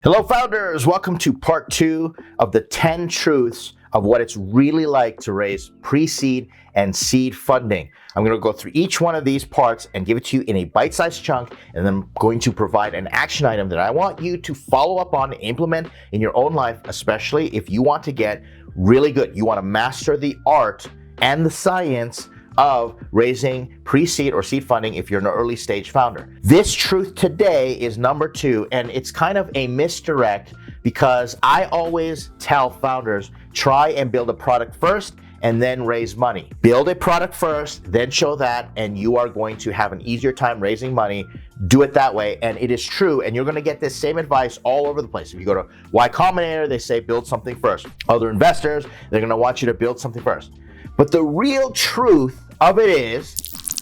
Hello, founders. Welcome to part 2 of the 10 truths of what it's really like to raise pre-seed and seed funding. I'm going to go through each one of these parts and give it to you in a bite-sized chunk, and then I'm going to provide an action item that I want you to follow up on, implement in your own life, especially if you want to get really good. You want to master the art and the science of raising pre-seed or seed funding if you're an early stage founder. This truth today is number 2, and it's kind of a misdirect because I always tell founders, try and build a product first and then raise money. Build a product first, then show that, and you are going to have an easier time raising money. Do it that way, and it is true, and you're gonna get this same advice all over the place. If you go to Y Combinator, they say build something first. Other investors, they're gonna want you to build something first. But the real truth of it is,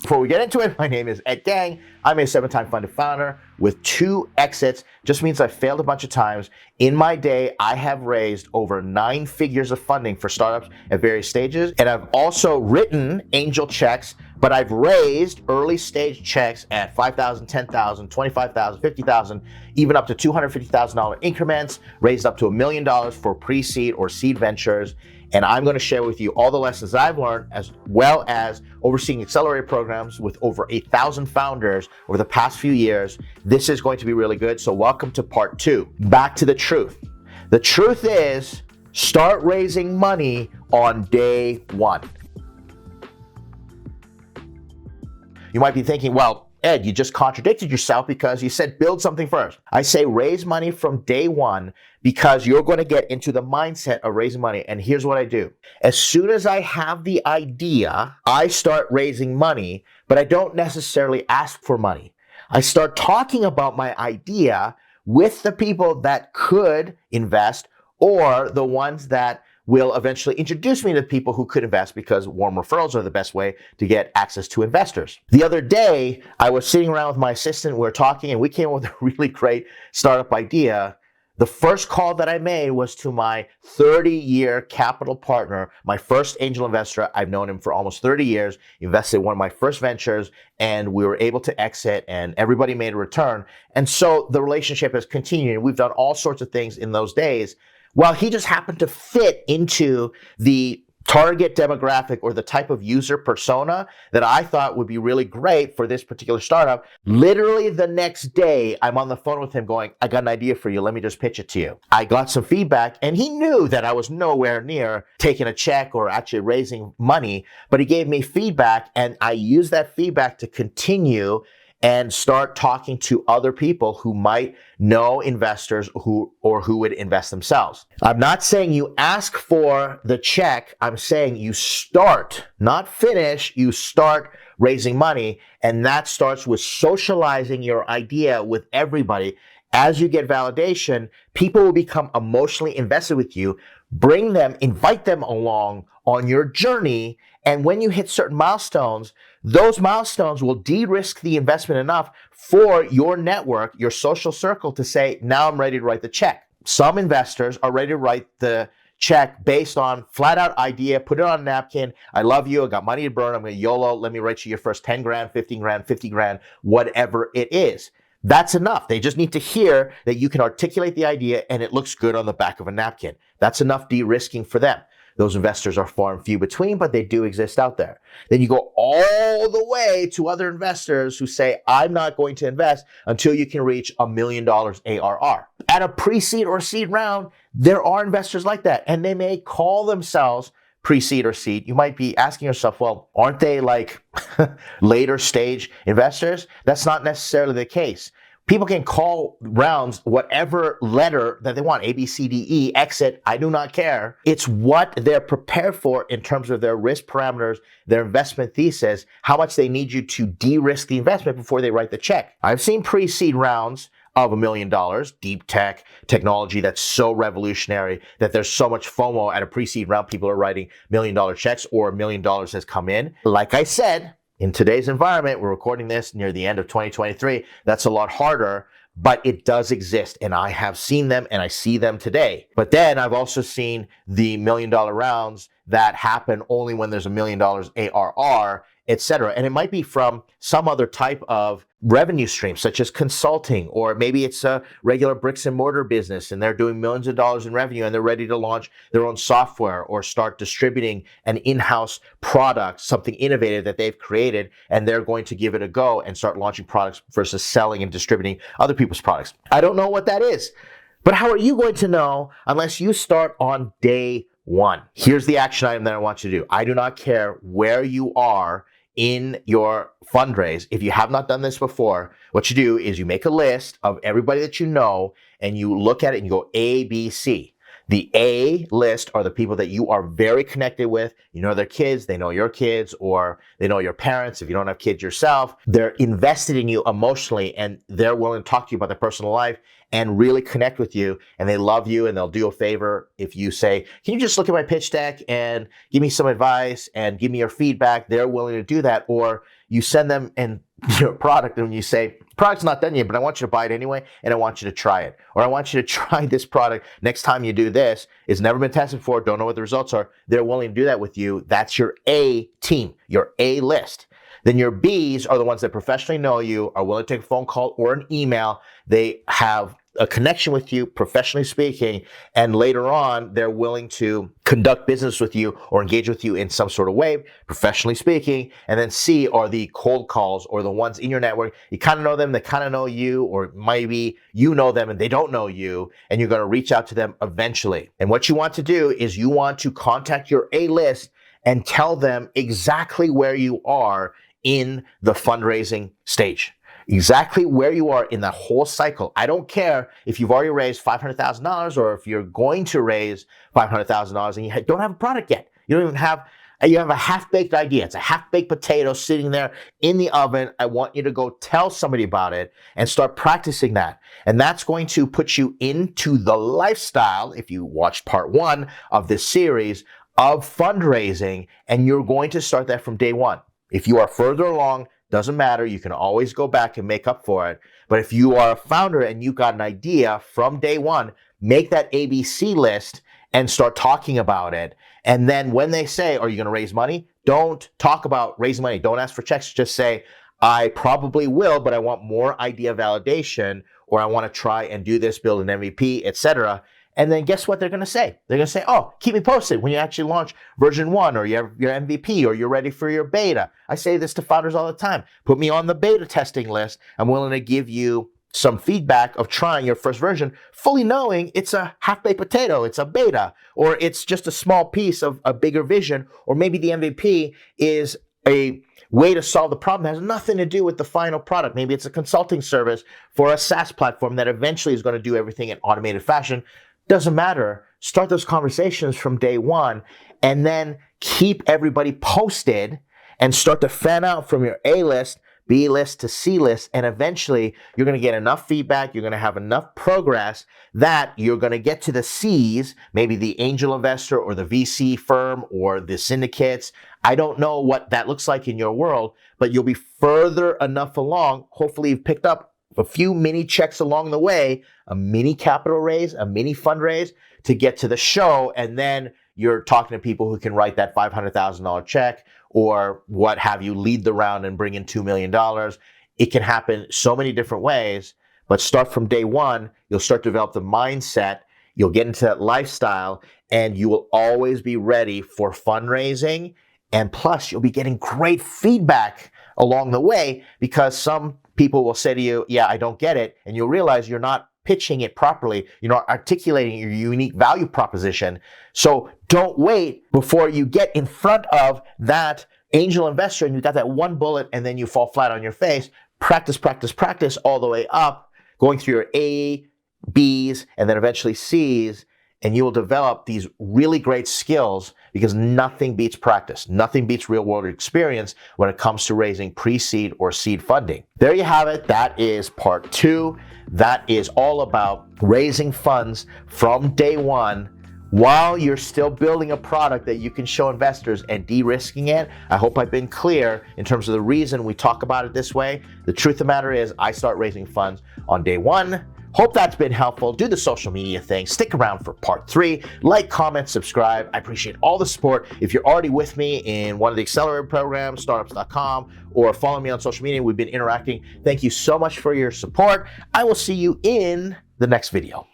before we get into it, my name is Ed Gang. I'm a 7-time funded founder with 2 exits. Just means I failed a bunch of times. In my day, I have raised over 9 figures of funding for startups at various stages. And I've also written angel checks, but I've raised early stage checks at $5,000, $10,000, $25,000, $50,000, even up to $250,000 increments, raised up to $1 million for pre-seed or seed ventures. And I'm going to share with you all the lessons I've learned, as well as overseeing accelerator programs with over 1,000 founders over the past few years. This is going to be really good. So welcome to part 2. Back to the truth. The truth is, start raising money on day 1. You might be thinking, well, Ed, you just contradicted yourself because you said build something first. I say raise money from day 1 because you're going to get into the mindset of raising money. And here's what I do. As soon as I have the idea, I start raising money, but I don't necessarily ask for money. I start talking about my idea with the people that could invest or the ones that will eventually introduce me to people who could invest, because warm referrals are the best way to get access to investors. The other day, I was sitting around with my assistant, we were talking, and we came up with a really great startup idea. The first call that I made was to my 30-year capital partner, my first angel investor. I've known him for almost 30 years, invested in one of my first ventures, and we were able to exit, and everybody made a return. And so the relationship has continued. We've done all sorts of things in those days. Well, he just happened to fit into the target demographic or the type of user persona that I thought would be really great for this particular startup. Literally the next day, I'm on the phone with him going, I got an idea for you. Let me just pitch it to you. I got some feedback, and he knew that I was nowhere near taking a check or actually raising money, but he gave me feedback, and I used that feedback to continue and start talking to other people who might know investors who would invest themselves. I'm not saying you ask for the check. I'm saying you start, not finish, you start raising money. And that starts with socializing your idea with everybody. As you get validation, people will become emotionally invested with you. Bring them, invite them along on your journey. And when you hit certain milestones, those milestones will de-risk the investment enough for your network, your social circle, to say, now I'm ready to write the check. Some investors are ready to write the check based on flat out idea, put it on a napkin. I love you. I got money to burn. I'm going to YOLO. Let me write you your first 10 grand, 15 grand, 50 grand, whatever it is. That's enough. They just need to hear that you can articulate the idea and it looks good on the back of a napkin. That's enough de-risking for them. Those investors are far and few between, but they do exist out there. Then you go all the way to other investors who say, I'm not going to invest until you can reach $1 million ARR. At a pre-seed or seed round, there are investors like that, and they may call themselves pre-seed or seed. You might be asking yourself, well, aren't they like later stage investors? That's not necessarily the case. People can call rounds whatever letter that they want, A, B, C, D, E, exit, I do not care. It's what they're prepared for in terms of their risk parameters, their investment thesis, how much they need you to de-risk the investment before they write the check. I've seen pre-seed rounds of $1 million, deep tech, technology that's so revolutionary that there's so much FOMO at a pre-seed round. People are writing $1 million checks or $1 million has come in. Like I said, in today's environment, we're recording this near the end of 2023. That's a lot harder, but it does exist. And I have seen them and I see them today. But then I've also seen the $1 million rounds that happen only when there's $1 million ARR etc. And it might be from some other type of revenue stream, such as consulting, or maybe it's a regular bricks and mortar business and they're doing millions of dollars in revenue and they're ready to launch their own software or start distributing an in-house product, something innovative that they've created, and they're going to give it a go and start launching products versus selling and distributing other people's products. I don't know what that is, but how are you going to know unless you start on day one? Here's the action item that I want you to do. I do not care where you are in your fundraise. If you have not done this before, what you do is you make a list of everybody that you know and you look at it and you go A, B, C. The A list are the people that you are very connected with. You know their kids, they know your kids, or they know your parents. If you don't have kids yourself, they're invested in you emotionally and they're willing to talk to you about their personal life and really connect with you, and they love you, and they'll do a favor if you say, can you just look at my pitch deck and give me some advice and give me your feedback? They're willing to do that. Or you send them and your product and you say, product's not done yet, but I want you to buy it anyway, and I want you to try it. Or I want you to try this product next time you do this. It's never been tested before, don't know what the results are. They're willing to do that with you. That's your A team, your A list. Then your Bs are the ones that professionally know you, are willing to take a phone call or an email. They have a connection with you, professionally speaking, and later on, they're willing to conduct business with you or engage with you in some sort of way, professionally speaking. And then C are the cold calls, or the ones in your network. You kind of know them, they kind of know you, or maybe you know them and they don't know you, and you're going to reach out to them eventually. And what you want to do is you want to contact your A list and tell them exactly where you are in the fundraising stage. Exactly where you are in that whole cycle. I don't care if you've already raised $500,000 or if you're going to raise $500,000 and you don't have a product yet. You have a half-baked idea. It's a half-baked potato sitting there in the oven. I want you to go tell somebody about it and start practicing that. And that's going to put you into the lifestyle, if you watched part 1 of this series, of fundraising, and you're going to start that from day one. If you are further along, doesn't matter. You can always go back and make up for it. But if you are a founder and you got an idea from day one, make that ABC list and start talking about it. And then when they say, are you going to raise money? Don't talk about raising money. Don't ask for checks. Just say, I probably will, but I want more idea validation, or I want to try and do this, build an MVP, etc. And then guess what they're going to say? They're going to say, oh, keep me posted when you actually launch version 1 or you have your MVP or you're ready for your beta. I say this to founders all the time. Put me on the beta testing list. I'm willing to give you some feedback of trying your first version, fully knowing it's a half-baked potato, it's a beta, or it's just a small piece of a bigger vision, or maybe the MVP is a way to solve the problem that has nothing to do with the final product. Maybe it's a consulting service for a SaaS platform that eventually is going to do everything in automated fashion. Doesn't matter. Start those conversations from day one and then keep everybody posted and start to fan out from your A list, B list to C list. And eventually you're going to get enough feedback. You're going to have enough progress that you're going to get to the C's, maybe the angel investor or the VC firm or the syndicates. I don't know what that looks like in your world, but you'll be further enough along. Hopefully you've picked up a few mini checks along the way, a mini capital raise, a mini fundraise to get to the show. And then you're talking to people who can write that $500,000 check or what have you, lead the round and bring in $2 million. It can happen so many different ways, but start from day one. You'll start to develop the mindset. You'll get into that lifestyle and you will always be ready for fundraising. And plus you'll be getting great feedback along the way because some people will say to you, yeah, I don't get it. And you'll realize you're not pitching it properly. You're not articulating your unique value proposition. So don't wait before you get in front of that angel investor and you got that one bullet and then you fall flat on your face. Practice, practice, practice all the way up, going through your A, Bs, and then eventually Cs. And you will develop these really great skills because nothing beats practice. Nothing beats real world experience when it comes to raising pre-seed or seed funding. There you have it. That is part 2. That is all about raising funds from day one while you're still building a product that you can show investors and de-risking it. I hope I've been clear in terms of the reason we talk about it this way. The truth of the matter is I start raising funds on day 1. Hope that's been helpful. Do the social media thing. Stick around for part 3. Like, comment, subscribe. I appreciate all the support. If you're already with me in one of the accelerator programs, startups.com, or follow me on social media, we've been interacting. Thank you so much for your support. I will see you in the next video.